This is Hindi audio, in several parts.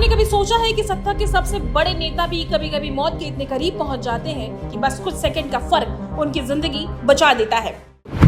आपने कभी सोचा है कि सत्ता के सबसे बड़े नेता भी कभी कभी मौत के इतने करीब पहुंच जाते हैं कि बस कुछ सेकंड का फर्क उनकी जिंदगी बचा देता है।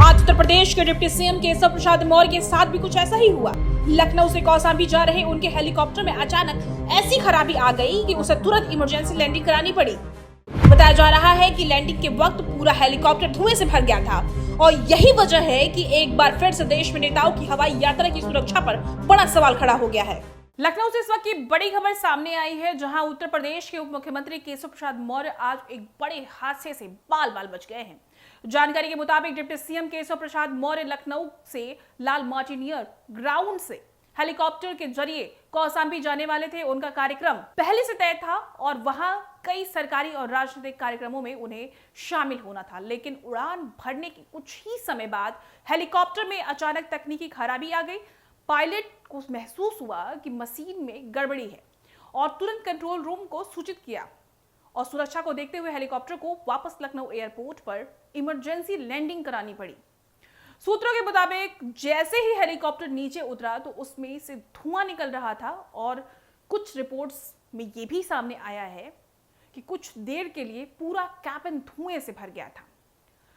आज उत्तर प्रदेश के डिप्टी सीएम केशव प्रसाद मौर्य के साथ भी कुछ ऐसा ही हुआ। लखनऊ से कौसाम्बी जा रहे उनके हेलीकॉप्टर में अचानक ऐसी खराबी आ गई कि उसे तुरंत इमरजेंसी लैंडिंग करानी पड़ी। बताया जा रहा है कि लैंडिंग के वक्त पूरा हेलीकॉप्टर धुएं से भर गया था और यही वजह है कि एक बार फिर से देश में नेताओं की हवाई यात्रा की सुरक्षा पर बड़ा सवाल खड़ा हो गया है। लखनऊ से इस वक्त की बड़ी खबर सामने आई है, जहां उत्तर प्रदेश के उप मुख्यमंत्री केशव प्रसाद मौर्य आज एक बड़े हादसे से बाल बाल बच गए हैं। जानकारी के मुताबिक डिप्टी सीएम केशव प्रसाद मौर्य लखनऊ से लाल मार्टिनियर ग्राउंड से हेलीकॉप्टर के जरिए कौसाम्बी जाने वाले थे। उनका कार्यक्रम पहले से तय था और वहां कई सरकारी और राजनीतिक कार्यक्रमों में उन्हें शामिल होना था, लेकिन उड़ान भरने के कुछ ही समय बाद हेलीकॉप्टर में अचानक तकनीकी खराबी आ गई। पायलट को महसूस हुआ कि मशीन में गड़बड़ी है और तुरंत कंट्रोल रूम को सूचित किया और सुरक्षा को देखते हुए हेलीकॉप्टर को वापस लखनऊ एयरपोर्ट पर इमरजेंसी लैंडिंग करानी पड़ी। सूत्रों के मुताबिक जैसे ही हेलीकॉप्टर नीचे उतरा तो उसमें से धुआं निकल रहा था और कुछ रिपोर्ट्स में यह भी सामने आया है कि कुछ देर के लिए पूरा कैबिन धुएं से भर गया था,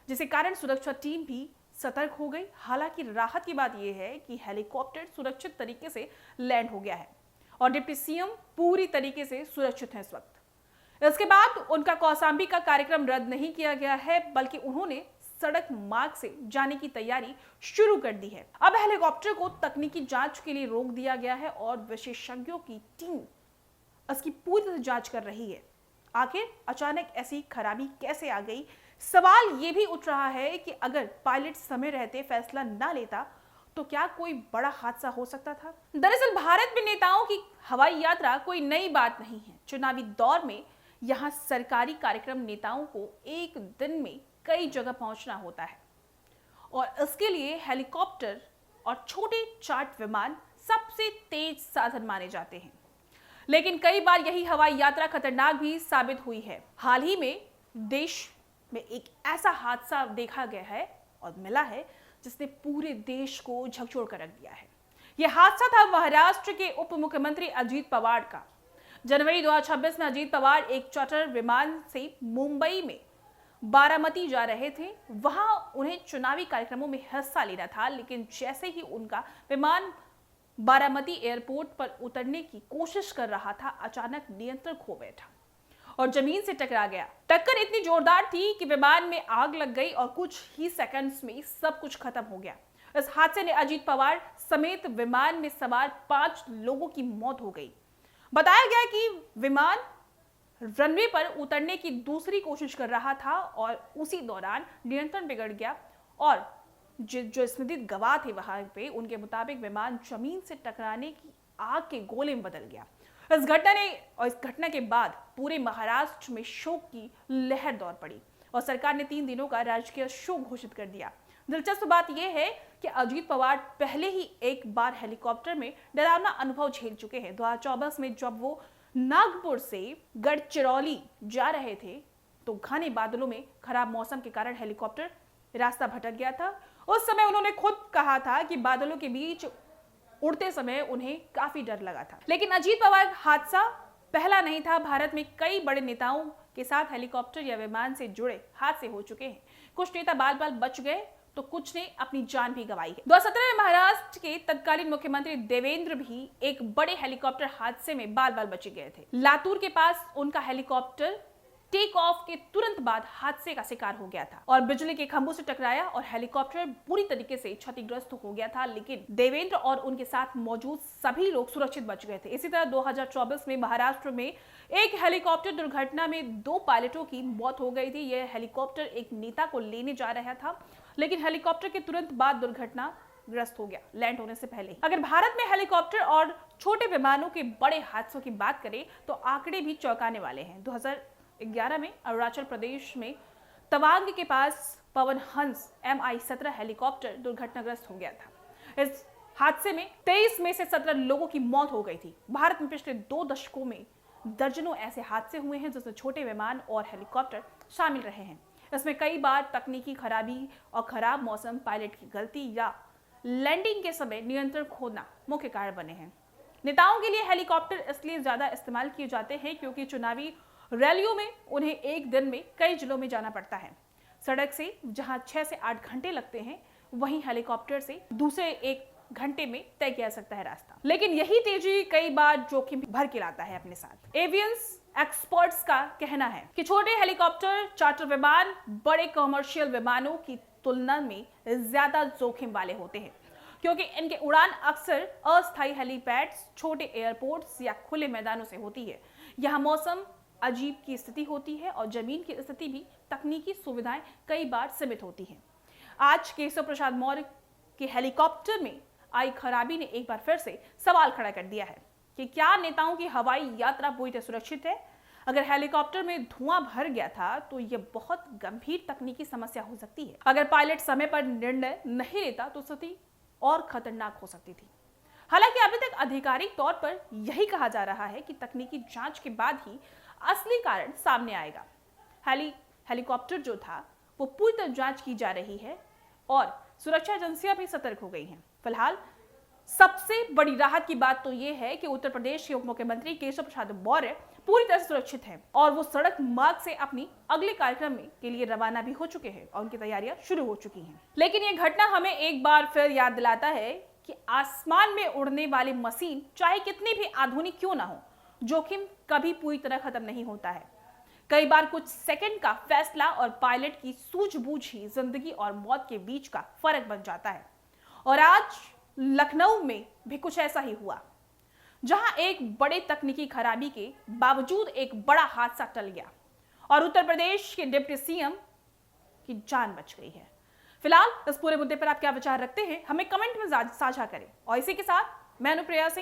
जिसके कारण सुरक्षा टीम भी सतर्क हो गई। हालांकि राहत की बात यह है कि हेलीकॉप्टर सुरक्षित तरीके से लैंड हो गया है और डिप्टी सीएम पूरी तरीके से सुरक्षित हैं इस वक्त। इसके बाद उनका कौसाम्बी का कार्यक्रम रद्द नहीं किया गया है, बल्कि उन्होंने सड़क मार्ग से जाने की तैयारी शुरू कर दी है। अब हेलीकॉप्टर को तकनीकी जांच के लिए रोक दिया गया है और विशेषज्ञों की टीम इसकी पूरी तरह जांच कर रही है। आखिर अचानक ऐसी खराबी कैसे आ गई? सवाल ये भी उठ रहा है कि अगर पायलट समय रहते फैसला ना लेता तो क्या कोई बड़ा हादसा हो सकता था। दरअसल भारत में नेताओं की हवाई यात्रा कोई नई बात नहीं है। चुनावी दौर में यहाँ सरकारी कार्यक्रम नेताओं को एक दिन में कई जगह पहुंचना होता है और इसके लिए हेलीकॉप्टर और छोटे चार्ट विमान सबसे तेज साधन माने जाते हैं, लेकिन कई बार यही हवाई यात्रा खतरनाक भी साबित हुई है। हाल ही में देश में एक ऐसा हादसा देखा गया है और मिला है जिसने पूरे देश को झकझोर कर रख दिया है। यह हादसा था महाराष्ट्र के उप मुख्यमंत्री अजीत पवार का। जनवरी 2026 में अजीत पवार एक चार्टर विमान से मुंबई में बारामती जा रहे थे। वहां उन्हें चुनावी कार्यक्रमों में हिस्सा लेना था, लेकिन जैसे ही उनका विमान बारामती एयरपोर्ट पर उतरने की कोशिश कर रहा था, अचानक नियंत्रण खो बैठा और जमीन से टकरा गया। टक्कर इतनी जोरदार थी कि विमान में आग लग गई और कुछ ही सेकंड्स में सब कुछ खत्म हो गया। इस हादसे ने अजीत पवार समेत विमान में सवार 5 लोगों की मौत हो गई। बताया गया कि विमान रनवे पर उतरने की दूसरी कोशिश कर रहा था और उसी दौरान नियंत्रण बिगड़ गया और जो स्मृति गवाह थे वहां पे, उनके मुताबिक विमान जमीन से टकराने की आग के गोले में बदल गया। इस घटना के बाद पूरे महाराष्ट्र में शोक की लहर दौड़ पड़ी और सरकार ने 3 दिनों का राजकीय शोक घोषित कर दिया। दिलचस्प बात यह है कि अजीत पवार पहले ही एक बार हेलीकॉप्टर में डरावना अनुभव झेल चुके हैं। 2024 में जब वो नागपुर से गढ़चिरौली जा रहे थे तो घने बादलों में खराब मौसम के कारण हेलीकॉप्टर रास्ता भटक गया था। उस समय उन्होंने खुद कहा था कि बादलों के बीच उड़ते समय उन्हें काफी डर लगा था। लेकिन अजीत पवार हादसा पहला नहीं था। भारत में कई बड़े नेताओं के साथ हेलीकॉप्टर या विमान से जुड़े हादसे हो चुके हैं। कुछ नेता बाल बाल बच गए तो कुछ ने अपनी जान भी गंवाई है। 2017 में महाराष्ट्र के तत्कालीन मुख्यमंत्री देवेंद्र भी एक बड़े हेलीकॉप्टर हादसे में बाल बाल बच गए थे। लातूर के पास उनका हेलीकॉप्टर टेक ऑफ के तुरंत बाद हादसे का शिकार हो गया था और बिजली के खंभों से टकराया और हेलीकॉप्टर बुरी तरीके से क्षतिग्रस्त हो गया था, लेकिन देवेंद्र और उनके साथ मौजूद सभी लोग सुरक्षित बच गए थे। इसी तरह 2024 में महाराष्ट्र में एक हेलीकॉप्टर दुर्घटना में 2 पायलटों की मौत हो गई थी। यह हेलीकॉप्टर एक नेता को लेने जा रहा था, लेकिन हेलीकॉप्टर के तुरंत बाद दुर्घटना ग्रस्त हो गया लैंड होने से पहले। अगर भारत में हेलीकॉप्टर और छोटे विमानों के बड़े हादसों की बात करें तो आंकड़े भी चौंकाने वाले हैं। 2011 में अरुणाचल प्रदेश में तवांग के पास पवन हंस Mi-17 हेलीकॉप्टर दुर्घटनाग्रस्त हो गया था। इस हादसे में 23 में से 17 लोगों की मौत हो गई थी। भारत में पिछले 2 दशकों में दर्जनों ऐसे हादसे हुए हैं जिसमें छोटे विमान और हेलीकॉप्टर शामिल रहे हैं। इसमें कई बार तकनीकी खराबी और खराब मौसम, पायलट की गलती या लैंडिंग के समय नियंत्रण खोना मुख्य कारण बने हैं। नेताओं के लिए हेलीकॉप्टर इसलिए ज्यादा इस्तेमाल किए जाते हैं क्योंकि चुनावी रैलियों में उन्हें एक दिन में कई जिलों में जाना पड़ता है। सड़क से जहां 6 से 8 घंटे लगते हैं, वहीं हेलीकॉप्टर से दूसरे 1 घंटे में तय किया सकता है रास्ता। लेकिन यही तेजी कई बार जोखिम भर के लाता है अपने साथ। एवियंस एक्सपर्ट्स का कहना है कि छोटे हेलीकॉप्टर, चार्टर विमान बड़े कमर्शियल विमानों की तुलना में ज्यादा जोखिम वाले होते हैं, क्योंकि इनके उड़ान अक्सर अस्थायी हेलीपैड्स, छोटे एयरपोर्ट्स या खुले मैदानों से होती है। यहाँ मौसम अजीब की स्थिति होती है और जमीन की स्थिति भी तकनीकी सुविधाएं कई बार सीमित होती हैं। आज केशव प्रसाद मौर्य के हेलीकॉप्टर में आई खराबी ने एक बार फिर से सवाल खड़ा कर दिया है कि क्या नेताओं की हवाई यात्रा पूरी तरह सुरक्षित है। अगर हेलीकॉप्टर में धुआं भर गया था तो यह बहुत गंभीर तकनीकी समस्या हो सकती है। अगर पायलट समय पर निर्णय नहीं लेता तो स्थिति और खतरनाक हो सकती थी। हालांकि अभी तक आधिकारिक तौर पर यही कहा जा रहा है कि तकनीकी जांच के बाद ही असली कारण सामने आएगा। हेलीकॉप्टर जो था वो पूरी तरह जांच की जा रही है और सुरक्षा एजेंसियां भी सतर्क हो गई हैं। फिलहाल सबसे बड़ी राहत की बात तो यह है कि उत्तर प्रदेश के उप मुख्यमंत्री केशव प्रसाद मौर्य पूरी तरह सुरक्षित हैं और वो सड़क मार्ग से अपनी अगले कार्यक्रम के लिए रवाना भी हो चुके हैं और उनकी तैयारियां शुरू हो चुकी हैं। लेकिन ये घटना हमें एक बार फिर याद दिलाता है कि आसमान में उड़ने वाली मशीन चाहे कितनी भी आधुनिक क्यों ना हो, जोखिम कभी पूरी तरह खत्म नहीं होता है। कई बार कुछ सेकंड का फैसला और पायलट की सूझबूझ ही जिंदगी और मौत के बीच का फर्क बन जाता है। और आज लखनऊ में भी कुछ ऐसा ही हुआ, जहां एक बड़े तकनीकी खराबी के बावजूद एक बड़ा हादसा टल गया और उत्तर प्रदेश के डिप्टी सीएम की जान बच गई है। फिलहाल इस पूरे मुद्दे पर आप क्या विचार रखते हैं, हमें कमेंट में साझा करें। और इसी के साथ मैं अनुप्रिया सिंह